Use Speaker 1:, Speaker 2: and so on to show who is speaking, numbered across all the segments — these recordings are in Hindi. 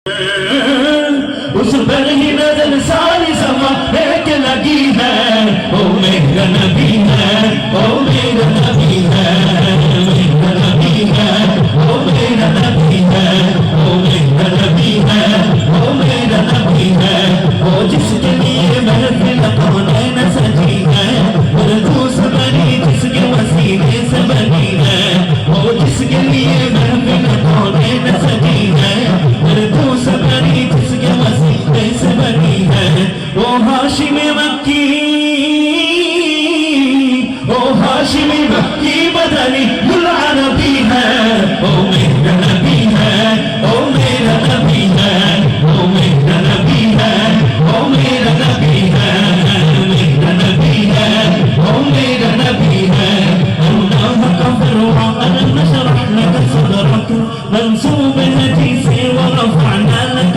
Speaker 1: उस पर ही नजर सारी समा एक लगी है। ओ मेरा नबी है, ओ मेरा नबी है, मेरा नबी है, ओ मेरा नबी है, ओ मेरा नबी है, ओ मेरा नबी है। ओ जिसके लिए महफिल कौने न सजी है, उर्दू से बनी जिसके वसीले से बनी है। ओ जिसके लिए महफिल कौने न सजी है, उर्दू से बनी जिसके वसीले से बनी है। ओ हाशिम मक्की, ओ हाशिम मक्की बदनी गुलाबी है। ओ मेरा नबी है, ओ मेरा नबी है, ओ मेरा नबी है, ओ मेरा नबी है, मेरा नबी है, ओ मेरा नबी है। अल्लाह का फरमान अलम नशरह लक सदरक मंसूब हदी से व रफअना लक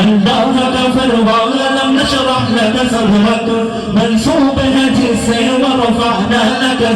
Speaker 1: अल्लाह का फरमान अलम नशरह लक सदरक मंसूब हदी से व रफअना लक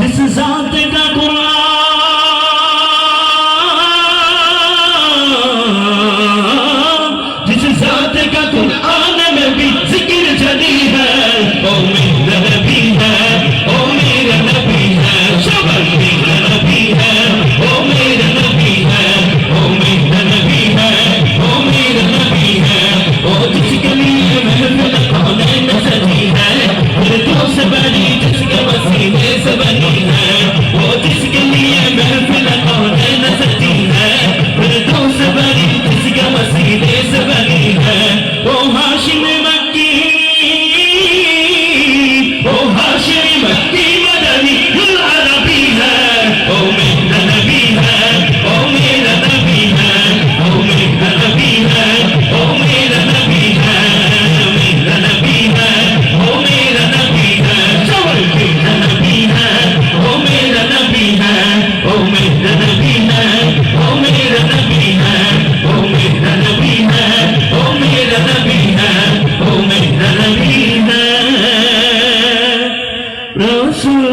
Speaker 1: जिस ज़ात का कुरान, जिस ज़ात का कुरान में भी जिक्र जली है। ओ मेरा नबी है, ओ मेरा नबी है, शबल मेरा नबी है, ओ मेरा नबी है, ओ मेरा नबी है, ओ मेरा नबी है। ओ जिसके लिए महफिल कौने न सजी है, उर्दू से बनी जिसके वसीले से बनी है। ओ जिसके लिए महफिल कौने न सजी है, उर्दू से बनी जिसके वसीले से बनी है। ओ हाशिम मक्की, ओ हाशिम मक्की मदनी गुलाबी है। ओ मेरा नबी है, ओ मेरा नबी है, ओ मेरा नबी है, ओ मेरा नबी है, मेरा नबी है, ओ मेरा नबी है, चवल मेरा नबी है, ओ मेरा नबी है, ओ मेरा नबी है, ओ मेरा नबी है, ओ मेरा नबी है, ओ मेरा नबी है, ओ मेरा नबी है। रसूल